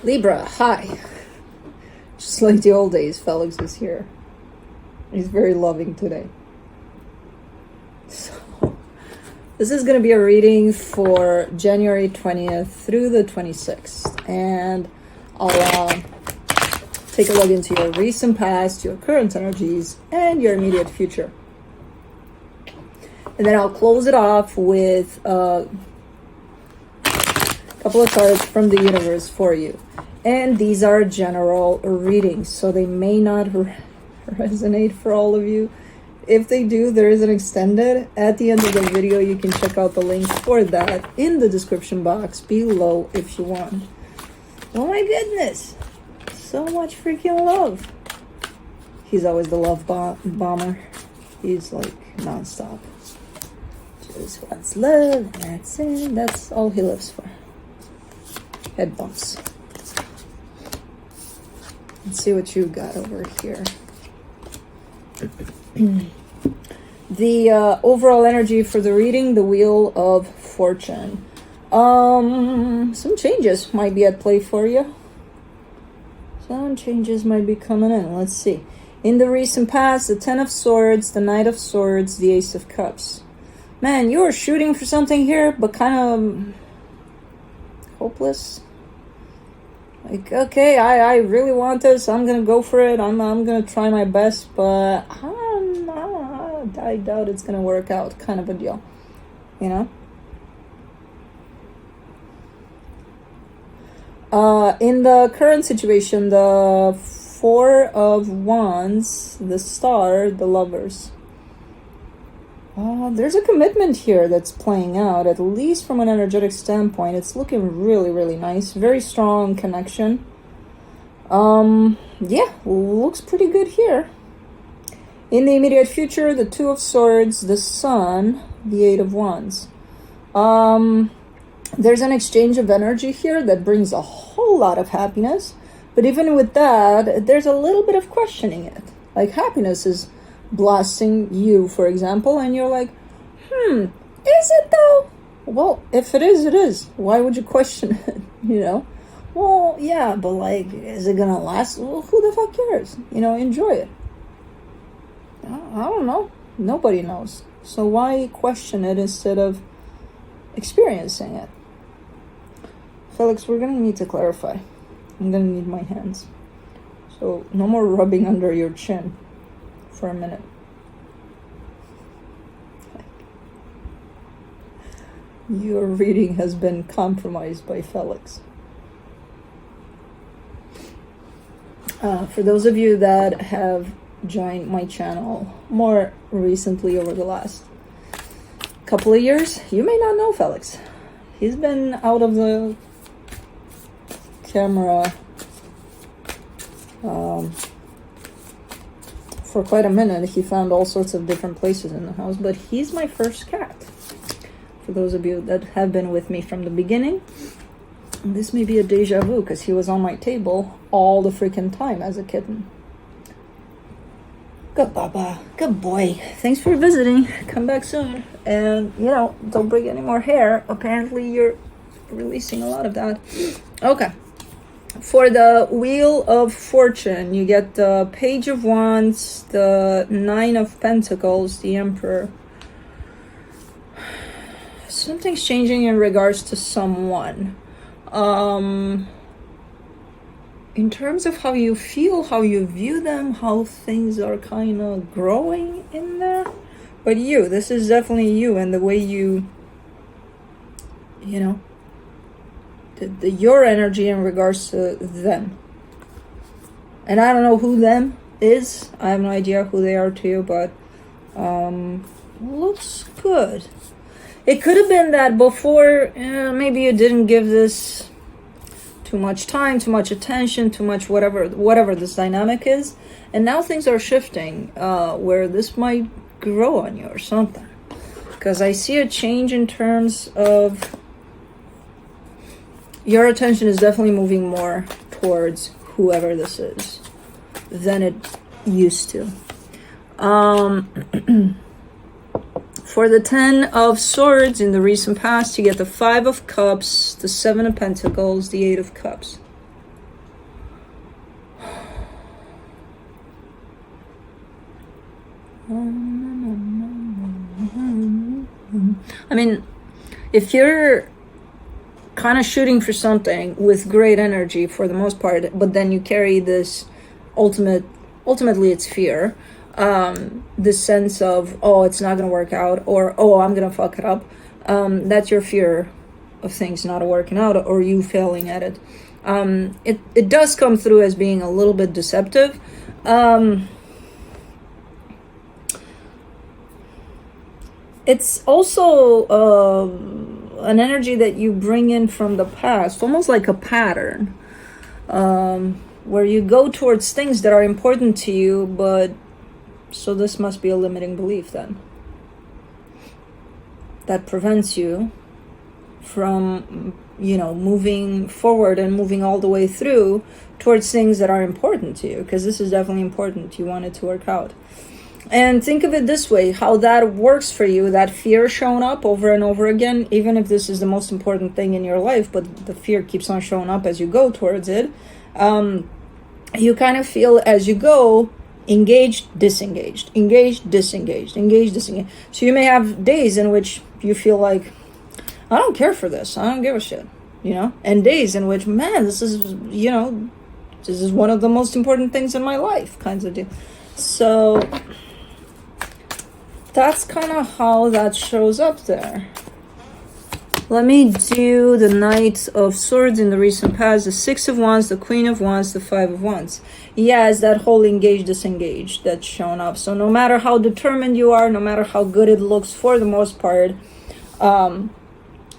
Libra, hi. Just like the old days, Felix is here. He's very loving today. So, this is going to be a reading for January 20th through the 26th. And I'll take a look into your recent past, your current energies, and your immediate future. And then I'll close it off with a couple of cards from the universe for you. And these are general readings, so they may not resonate for all of you. If they do, there is an extended. At the end of the video, you can check out the link for that in the description box below if you want. Oh my goodness. So much freaking love. He's always the love bomber. He's like nonstop. Just wants love, and that's it. That's all he lives for. Head bumps. Let's see what you got over here. The overall energy for the reading, the Wheel of Fortune. Some changes might be at play for you. Some changes might be coming in. Let's see. In the recent past, the Ten of Swords, the Knight of Swords, the Ace of Cups. Man, you are shooting for something here, but kind of hopeless. Like, okay, I really want this. I'm gonna go for it. I'm gonna try my best, but I doubt it's gonna work out. Kind of a deal, you know. In the current situation, the Four of Wands, the Star, the Lovers. There's a commitment here that's playing out, at least from an energetic standpoint. It's looking really, really nice. Very strong connection. Yeah, looks pretty good here. In the immediate future, the Two of Swords, the Sun, the Eight of Wands. There's an exchange of energy here that brings a whole lot of happiness. But even with that, there's a little bit of questioning it. Like, happiness is blasting you, for example, and you're like, is it though? Well, if it is, it is. Why would you question it? You know? Well, yeah, but like, is it gonna last? Well, who the fuck cares? You know, enjoy it. I don't know. Nobody knows. So why question it instead of experiencing it? Felix, we're gonna need to clarify. I'm gonna need my hands. So no more rubbing under your chin for a minute. Your reading has been compromised by Felix. For those of you that have joined my channel more recently over the last couple of years, you may not know Felix. He's been out of the camera for quite a minute. He found all sorts of different places in the house, but he's my first cat. For those of you that have been with me from the beginning, this may be a deja vu because he was on my table all the freaking time as a kitten. Good Baba, good boy. Thanks for visiting. Come back soon. And, you know, don't bring any more hair. Apparently you're releasing a lot of that. Okay. For the Wheel of Fortune, you get the Page of Wands, the Nine of Pentacles, the Emperor. Something's changing in regards to someone. In terms of how you feel, how you view them, how things are kind of growing in there. But you, this is definitely you, and the way you know, your energy in regards to them. And I don't know who them is. I have no idea who they are to you, but looks good. It could have been that before, maybe you didn't give this too much time, too much attention, too much whatever this dynamic is. And now things are shifting where this might grow on you or something. Because I see a change in terms of your attention is definitely moving more towards whoever this is than it used to. For the Ten of Swords in the recent past, you get the Five of Cups, the Seven of Pentacles, the Eight of Cups. I mean, if you're kind of shooting for something with great energy for the most part, but then you carry this ultimately it's fear, this sense of, oh, it's not going to work out, or, oh, I'm going to fuck it up. That's your fear of things not working out or you failing at it. It does come through as being a little bit deceptive. It's also an energy that you bring in from the past, almost like a pattern, where you go towards things that are important to you, but so this must be a limiting belief then that prevents you from, moving forward and moving all the way through towards things that are important to you, because this is definitely important. You want it to work out. And think of it this way, how that works for you, that fear showing up over and over again, even if this is the most important thing in your life, but the fear keeps on showing up as you go towards it. You kind of feel as you go, engaged, disengaged, engaged, disengaged, engaged, disengaged. So you may have days in which you feel like, I don't care for this. I don't give a shit, and days in which, man, this is one of the most important things in my life, kinds of deal. So that's kind of how that shows up there. Let me do the Knight of Swords in the recent past, the Six of Wands, the Queen of Wands, the Five of Wands. Yeah, it's that whole engaged, disengaged that's shown up. So no matter how determined you are, no matter how good it looks for the most part,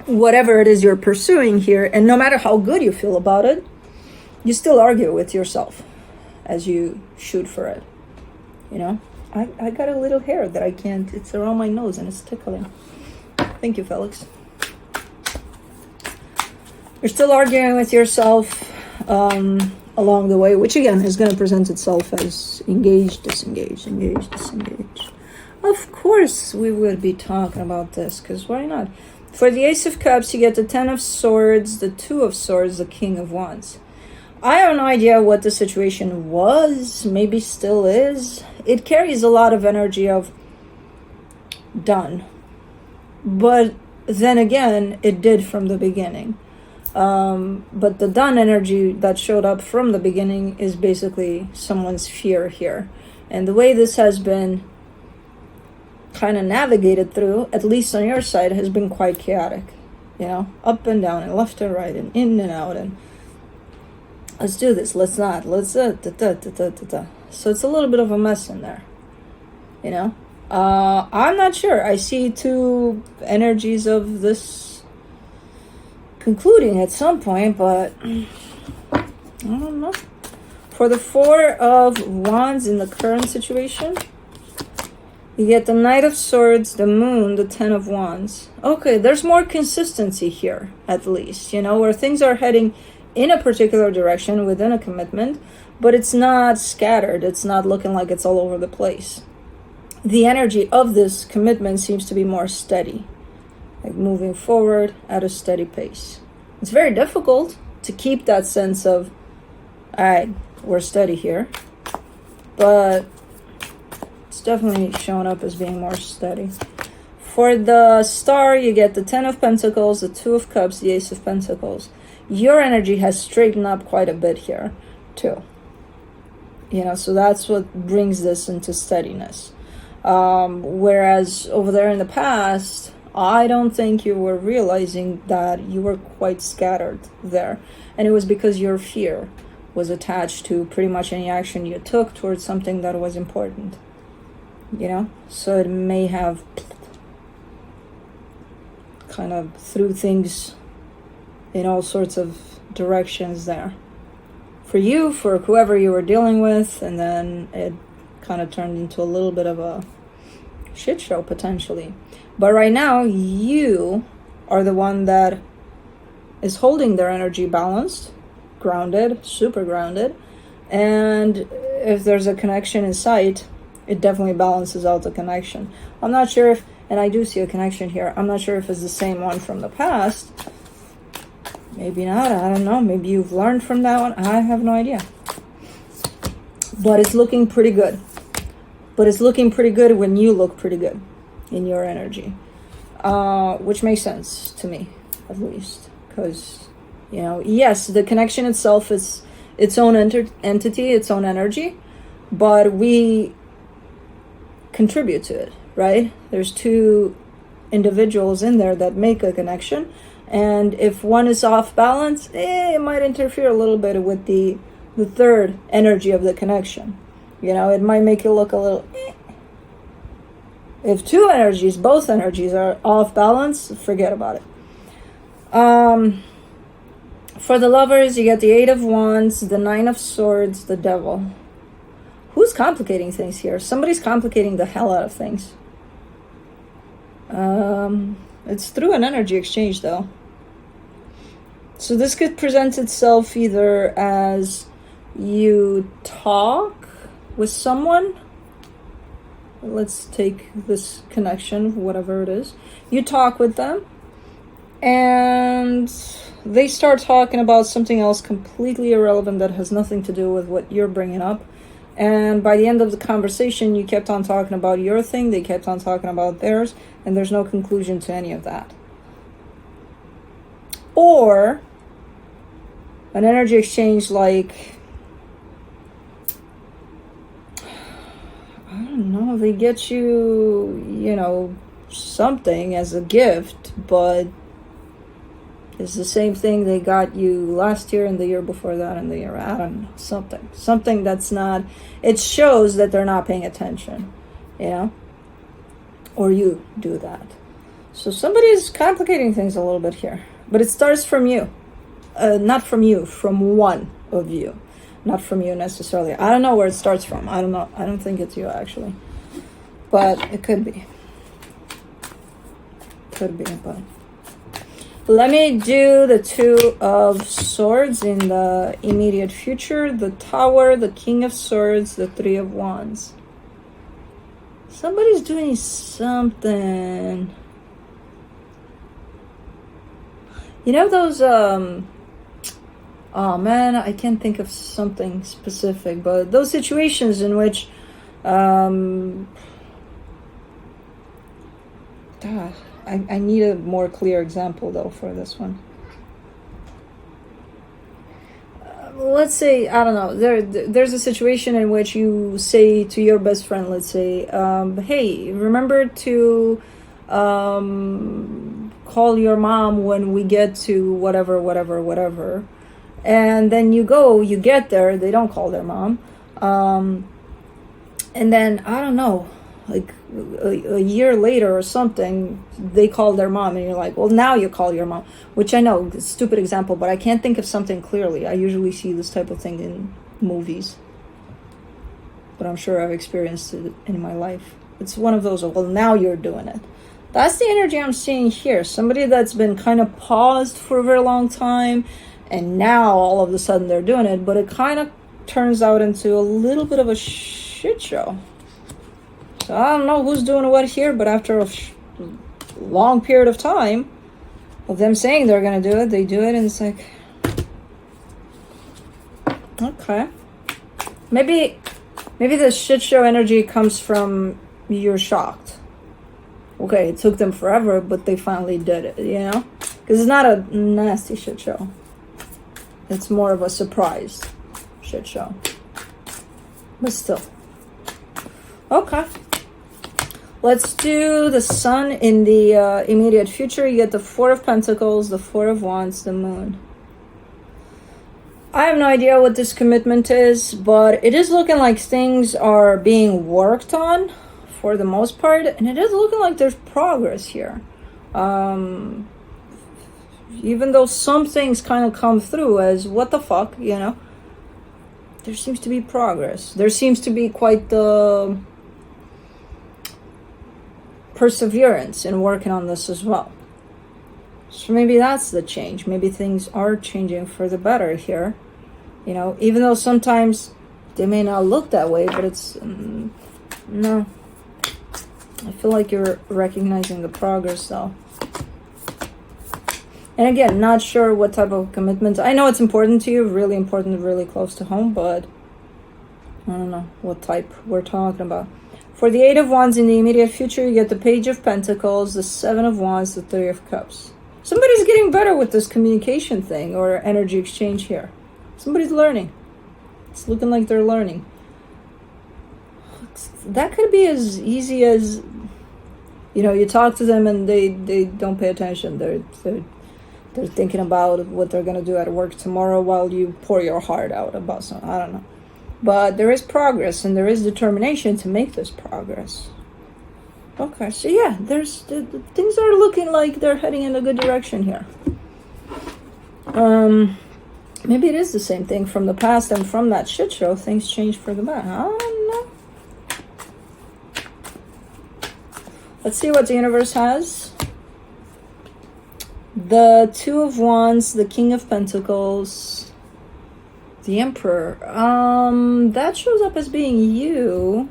whatever it is you're pursuing here, and no matter how good you feel about it, you still argue with yourself as you shoot for it. I got a little hair that I can't, it's around my nose and it's tickling. Thank you, Felix. You're still arguing with yourself along the way, which again is going to present itself as engaged, disengaged, engaged, disengaged. Of course we would be talking about this, because why not? For the Ace of Cups, you get the Ten of Swords, the Two of Swords, the King of Wands. I have no idea what the situation was, maybe still is. It carries a lot of energy of done. But then again, it did from the beginning. But the done energy that showed up from the beginning is basically someone's fear here. And the way this has been kind of navigated through, at least on your side, has been quite chaotic. Up and down and left and right and in and out and let's do this, let's not, let's So it's a little bit of a mess in there, I'm not sure. I see two energies of this concluding at some point, but I don't know. For the Four of Wands in the current situation, you get the Knight of Swords, the Moon, the Ten of Wands. Okay, there's more consistency here, at least, where things are heading in a particular direction within a commitment, but it's not scattered. It's not looking like it's all over the place. The energy of this commitment seems to be more steady, like moving forward at a steady pace. It's very difficult to keep that sense of, all right, we're steady here, but it's definitely showing up as being more steady. For the Star, you get the Ten of Pentacles, the Two of Cups, the Ace of Pentacles. Your energy has straightened up quite a bit here too, so that's what brings this into steadiness, whereas over there in the past, I don't think you were realizing that you were quite scattered there, and it was because your fear was attached to pretty much any action you took towards something that was important, so it may have kind of threw things in all sorts of directions there. For you, for whoever you were dealing with, and then it kind of turned into a little bit of a shit show potentially. But right now, you are the one that is holding their energy balanced, grounded, super grounded, and if there's a connection in sight, it definitely balances out the connection. I'm not sure if, and I do see a connection here, I'm not sure if it's the same one from the past. Maybe not, I don't know. Maybe you've learned from that one. I have no idea. But it's looking pretty good. but it's looking pretty good when you look pretty good in your energy, which makes sense to me, at least, because, you know, yes, the connection itself is its own entity, its own energy, but we contribute to it, right? There's two individuals in there that make a connection, and if one is off balance, it might interfere a little bit with the third energy of the connection. You know, it might make it look a little If two energies, both energies are off balance, forget about it. For the lovers, you get the 8 of Wands, the 9 of Swords, the Devil. Who's complicating things here? Somebody's complicating the hell out of things. It's through an energy exchange, though. So this could present itself either as you talk with someone. Let's take this connection, whatever it is. You talk with them, and they start talking about something else completely irrelevant that has nothing to do with what you're bringing up. And by the end of the conversation, you kept on talking about your thing, they kept on talking about theirs, and there's no conclusion to any of that. Or an energy exchange like, I don't know, they get you, you know, something as a gift, but it's the same thing they got you last year and the year before that and the year, I don't know, something that's not, it shows that they're not paying attention, you know, or you do that. So somebody's complicating things a little bit here, but it starts from you, not from you, from one of you, not from you necessarily. I don't know where it starts from. I don't know. I don't think it's you, actually, but it could be. But let me do the 2 of Swords in the immediate future, the Tower, the King of Swords, the 3 of Wands. Somebody's doing something. You know those, oh man, I can't think of something specific, but those situations in which, I need a more clear example, though, for this one. Let's say, I don't know, there's a situation in which you say to your best friend, let's say, hey, remember to call your mom when we get to whatever. And then you get there, they don't call their mom. And then, I don't know, like a year later or something, they call their mom, and you're like, well, now you call your mom, which I know, it's a stupid example, but I can't think of something clearly. I usually see this type of thing in movies, but I'm sure I've experienced it in my life. It's one of those, well, now you're doing it. That's the energy I'm seeing here. Somebody that's been kind of paused for a very long time, and now all of a sudden they're doing it, but it kind of turns out into a little bit of a shit show. So I don't know who's doing what here, but after a long period of time of them saying they're going to do it, they do it, and it's like, okay. Maybe the shit show energy comes from you're shocked. Okay, it took them forever, but they finally did it, you know? Because it's not a nasty shit show. It's more of a surprise shit show. But still. Okay. Let's do the Sun in the immediate future. You get the 4 of Pentacles, the 4 of Wands, the Moon. I have no idea what this commitment is, but it is looking like things are being worked on for the most part, and it is looking like there's progress here. Even though some things kind of come through as, what the fuck, you know? There seems to be progress. There seems to be quite the perseverance in working on this as well. So maybe that's the change. Maybe things are changing for the better here. You know, even though sometimes they may not look that way, but it's, no. I feel like you're recognizing the progress, though. And again, not sure what type of commitment. I know it's important to you, really important, really close to home, but I don't know what type we're talking about. For the Eight of Wands in the immediate future, you get the Page of Pentacles, the Seven of Wands, the Three of Cups. Somebody's getting better with this communication thing or energy exchange here. Somebody's learning. It's looking like they're learning. That could be as easy as, you talk to them and they don't pay attention. They're thinking about what they're going to do at work tomorrow while you pour your heart out about something. I don't know. But there is progress and there is determination to make this progress. Okay, so yeah, things are looking like they're heading in a good direction here. Maybe it is the same thing from the past, and from that shit show, things changed for the better. I don't know. Let's see what the universe has. The Two of Wands, the King of Pentacles, the Emperor. That shows up as being you.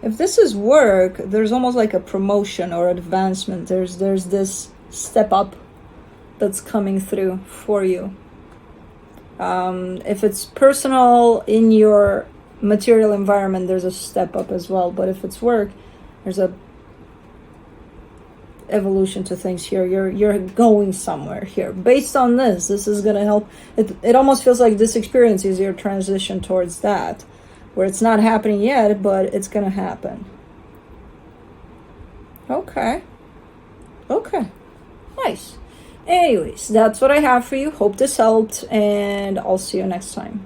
If this is work, there's almost like a promotion or advancement. There's this step up that's coming through for you. If it's personal in your material environment, there's a step up as well. But if it's work, there's a evolution to things here. You're going somewhere here. Based on this is going to help. It almost feels like this experience is your transition towards that, where it's not happening yet, but it's going to happen. Okay. Nice. Anyways, that's what I have for you. Hope this helped, and I'll see you next time.